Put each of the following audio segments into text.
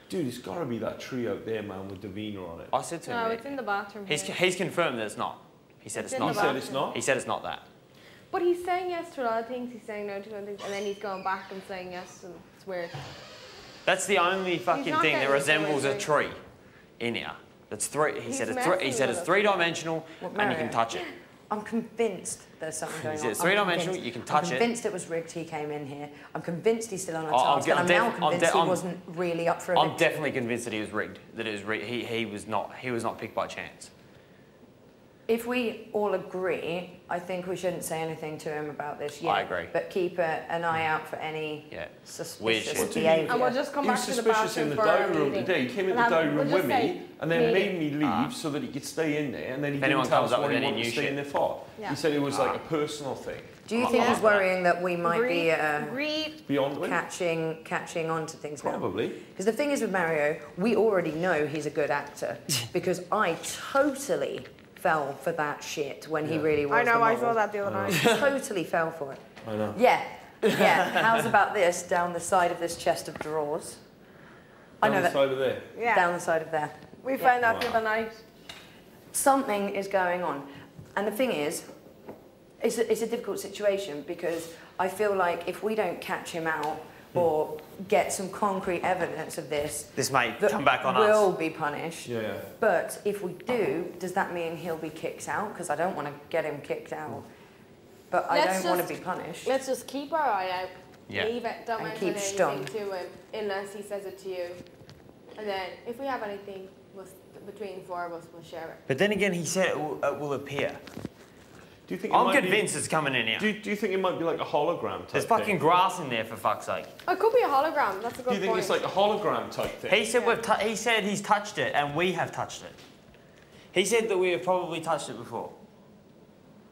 Dude, it's got to be that tree out there, man, with Davina on it. I said to him... No, it's in the bathroom. He's confirmed that it's not. He said it's not. He said it's not? He said it's not that. But he's saying yes to a lot of things, he's saying no to other things, and then he's going back and saying yes, and it's weird. That's the only fucking thing that resembles a tree in here. That's three. He said it's three-dimensional and you can touch it. I'm convinced there's something going on. He said it's three-dimensional, you can touch it. I'm convinced it was rigged, he came in here. I'm convinced he's still on a task, and I'm now convinced he wasn't really up for a victory. I'm definitely convinced that he was rigged, that it was rigged. He was not picked by chance. If we all agree, I think we shouldn't say anything to him about this yet. I agree. But keep an eye out for any suspicious behaviour. And we'll just come back to the bathroom. He was suspicious in the dining room today. He came in the dining room with me and then made me leave so that he could stay in there, and then he didn't tell us what he wanted to stay in there for. He said it was like a personal thing. Do you think he's worrying that we might be catching on to things now? Probably. Because the thing is with Mario, we already know he's a good actor because I totally fell for that shit when he really was. I know, I saw that the other night. Totally fell for it. I know. Yeah. How's about this down the side of this chest of drawers? Down the side of there? Yeah. Down the side of there. We found that the other night. Something is going on. And the thing is, it's a difficult situation because I feel like if we don't catch him out or get some concrete evidence of this may come back on us. Will be punished. Yeah. But if we do, does that mean he'll be kicked out? Because I don't want to get him kicked out. But I don't want to be punished. Let's just keep our eye out. Yeah. Leave it. Don't mention anything to him unless he says it to you. And then if we have anything between the four of us, we'll share it. But then again, he said it will appear. Do you think I'm convinced it's coming in here. Do you think it might be like a hologram type There's fucking grass in there, for fuck's sake. Oh, it could be a hologram. That's a good point. Do you think it's like a hologram type thing? He said he's touched it, and we have touched it. He said that we have probably touched it before.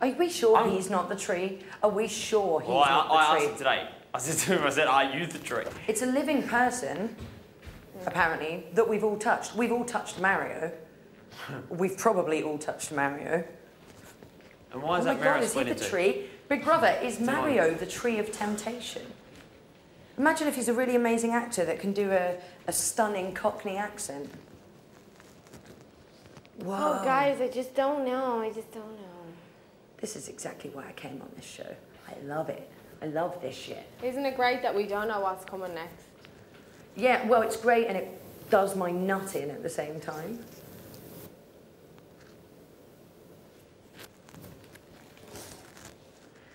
Are we sure he's not the tree? Are we sure he's not the tree? I asked him today. I said to him, I said, are you the tree? It's a living person, apparently, that we've all touched. We've all touched Mario. We've probably all touched Mario. And why is that Mario mirror split into? Is he the tree? Big Brother, is Mario the tree of temptation? Imagine if he's a really amazing actor that can do a stunning Cockney accent. Whoa. Oh, guys, I just don't know. I just don't know. This is exactly why I came on this show. I love it. I love this shit. Isn't it great that we don't know what's coming next? Yeah, well, it's great and it does my nut in at the same time.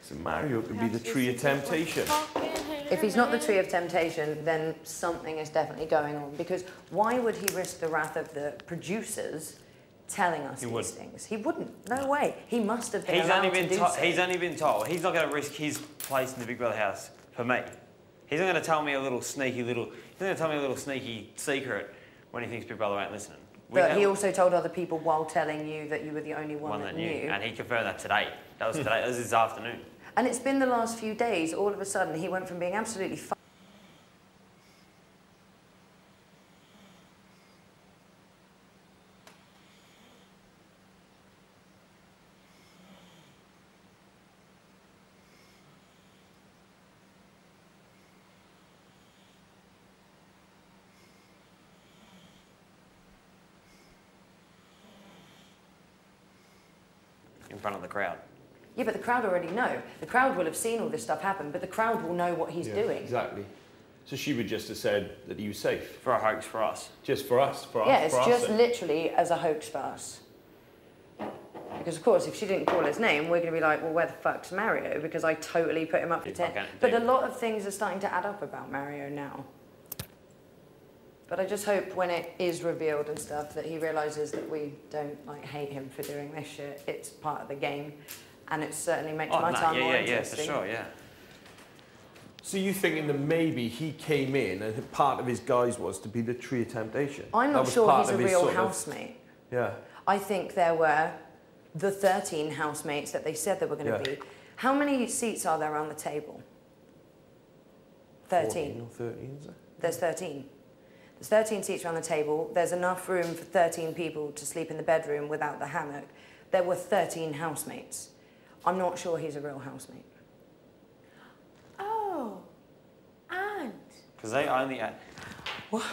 So Mario could be the tree of temptation. If he's not the tree of temptation, then something is definitely going on. Because why would he risk the wrath of the producers telling us these things? He wouldn't. No way. He must have been allowed to do so. He's only been told. He's not going to risk his place in the Big Brother house for me. He's not going to tell me a little sneaky secret when he thinks Big Brother ain't listening. But he also told other people while telling you that you were the only one that knew. And he confirmed that today. That was today. That was this afternoon. And it's been the last few days. All of a sudden, he went from being absolutely in front of the crowd. Yeah, but the crowd already know. The crowd will have seen all this stuff happen, but the crowd will know what he's doing. Exactly. So she would just have said that he was safe. For a hoax for us. Just for us, Yeah, it's just literally as a hoax for us. Because, of course, if she didn't call his name, we're going to be like, well, where the fuck's Mario? Because I totally put him up for 10. But a lot of things are starting to add up about Mario now. But I just hope when it is revealed and stuff that he realises that we don't, like, hate him for doing this shit. It's part of the game. And it certainly makes my time more interesting. Yeah, for sure, yeah. So you thinking that maybe he came in and part of his guise was to be the tree of temptation? I'm not sure he's a real housemate. Yeah. I think there were the 13 housemates that they said there were going to be. How many seats are there around the table? 13. 14 or 13, is it? There's 13. There's 13 seats around the table. There's enough room for 13 people to sleep in the bedroom without the hammock. There were 13 housemates. I'm not sure he's a real housemate. Oh, and? Because they only... What?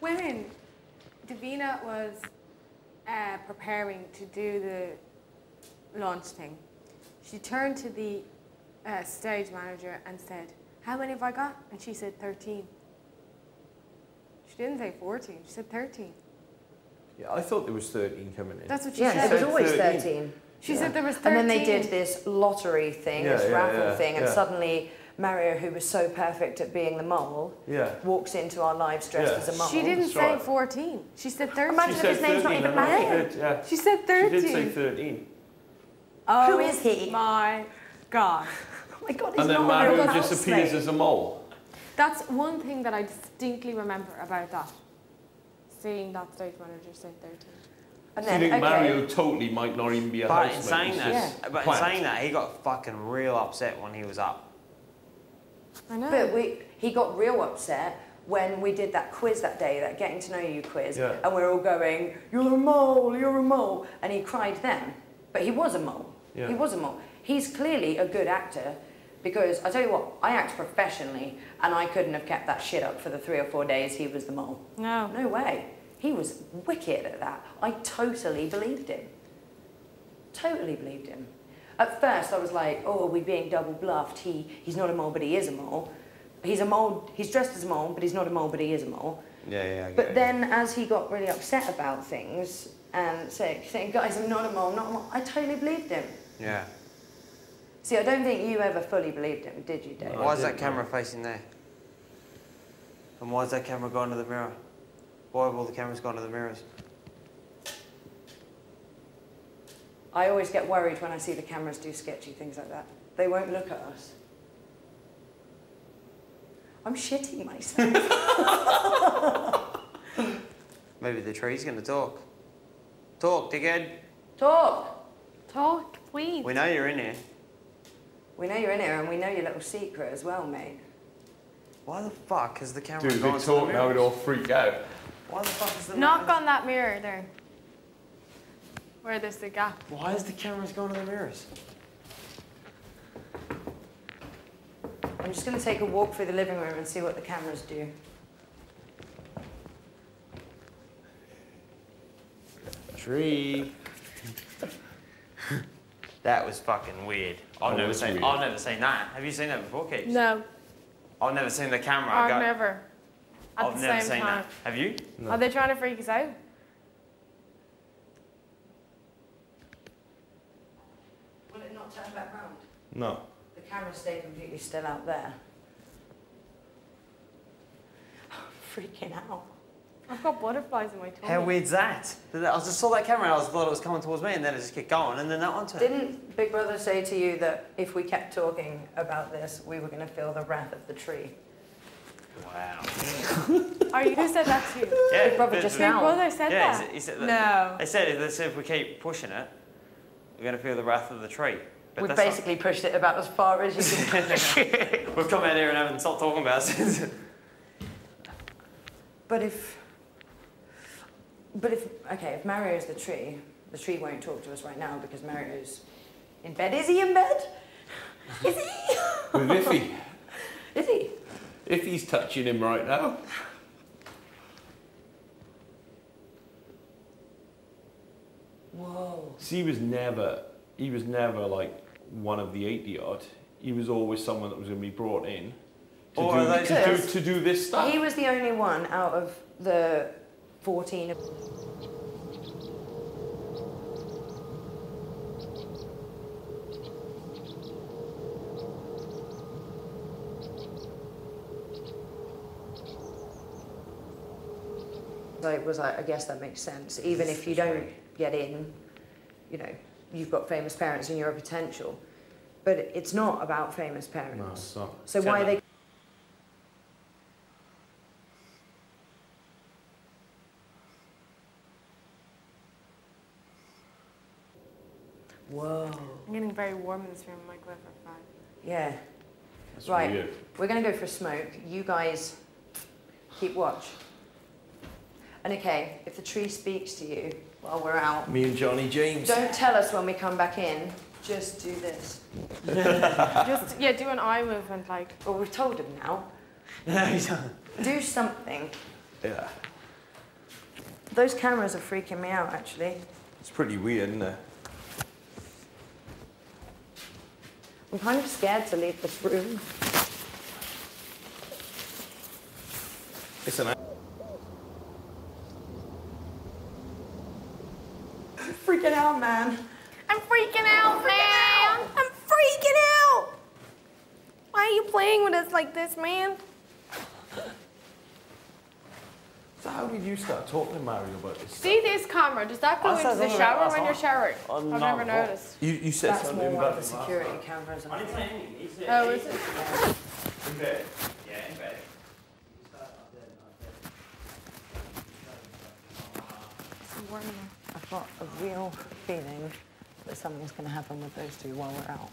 when Davina was preparing to do the launch thing, she turned to the stage manager and said, "How many have I got?" And she said 13. She didn't say 14, she said 13. Yeah, I thought there was 13 coming in. That's what she said. said. There was always 13. She said there was 13. And then they did this lottery thing, this raffle thing, and suddenly Mario, who was so perfect at being the mole, walks into our lives dressed as a mole. She didn't say 14. She said 13. Imagine if his name's not even Mario. She said 13. She did say 13. Oh, who is he? My God. Oh my God, he's and then not Mario a disappears as a mole. That's one thing that I distinctly remember about that. Seeing that stage manager say 13. And so you think Mario totally might not even be a housemate? But in saying that, he got fucking real upset when he was up. I know. But he got real upset when we did that quiz that day, that getting to know you quiz, and we're all going, "You're a mole, you're a mole," and he cried then. But he was a mole. Yeah. He was a mole. He's clearly a good actor, because I tell you what, I act professionally, and I couldn't have kept that shit up for the 3 or 4 days he was the mole. No. No way. He was wicked at that. I totally believed him. Totally believed him. At first I was like, oh, are we being double bluffed? He's not a mole, but he is a mole. He's a mole, he's dressed as a mole, but he's not a mole, but he is a mole. Yeah, But then as he got really upset about things, and saying, guys, I'm not a mole, not a mole, I totally believed him. Yeah. See, I don't think you ever fully believed him, did you, Dave? Why is that camera facing there? And why is that camera going to the mirror? Why have all the cameras gone to the mirrors? I always get worried when I see the cameras do sketchy things like that. They won't look at us. I'm shitting myself. Maybe the tree's going to talk. Talk, dickhead. Talk. Talk, please. We know you're in here. We know you're in here, and we know your little secret as well, mate. Why the fuck has the camera gone to the mirrors? Dude, they talk now, we'd all freak out. Why the fuck is the Knock on that mirror there. Where there's the gap. Why is the cameras going to the mirrors? I'm just going to take a walk through the living room and see what the cameras do. Tree. That was fucking weird. I've never seen that. Have you seen that before, Keith? No. I've never seen the camera. I've never. I've never seen that. Have you? No. Are they trying to freak us out? Will it not turn back round? No. The camera stayed completely still out there. I'm freaking out. I've got butterflies in my tummy. How weird's that? I just saw that camera and I thought it was coming towards me and then it just kept going and then that one turned. Didn't Big Brother say to you that if we kept talking about this, we were going to feel the wrath of the tree? Wow. Are you who said that too? Yeah. Big Brother just now. Big Brother said that? He said that. No. They said if we keep pushing it, we're going to feel the wrath of the tree. But we've basically pushed it about as far as you can push it. We've come out here and haven't stopped talking about it. But if Mario's the tree won't talk to us right now because Mario's in bed. Is he in bed? Is he? With Iffy. Is he? Iffy's touching him right now. Whoa. See, he was never like one of the 80 odd. He was always someone that was going to be brought in to do this stuff. He was the only one out of the 14. I guess that makes sense. Even if you don't get in, you know, you've got famous parents and you're a potential. But it's not about famous parents. No, it's not. So why are they... Whoa. I'm getting very warm in this room. I might go for 5. Yeah. That's right. weird. We're going to go for a smoke. You guys keep watch. And okay, if the tree speaks to you while we're out... Me and Johnny James. Don't tell us when we come back in. Just do this. Do an eye movement like... Well, we've told him now. Do something. Yeah. Those cameras are freaking me out, actually. It's pretty weird, isn't it? I'm kind of scared to leave this room. Listen, I'm freaking out, man. I'm freaking out, man. I'm freaking out. Why are you playing with us like this, man? so how did you start talking to Mario about this? See this camera? Does that go into the shower when you're showering? I've never noticed. You said That's something more one about of the security cameras. I didn't say anything. Oh, is it? in bed. Yeah, in bed. I've got a real feeling that something's going to happen with those two while we're out.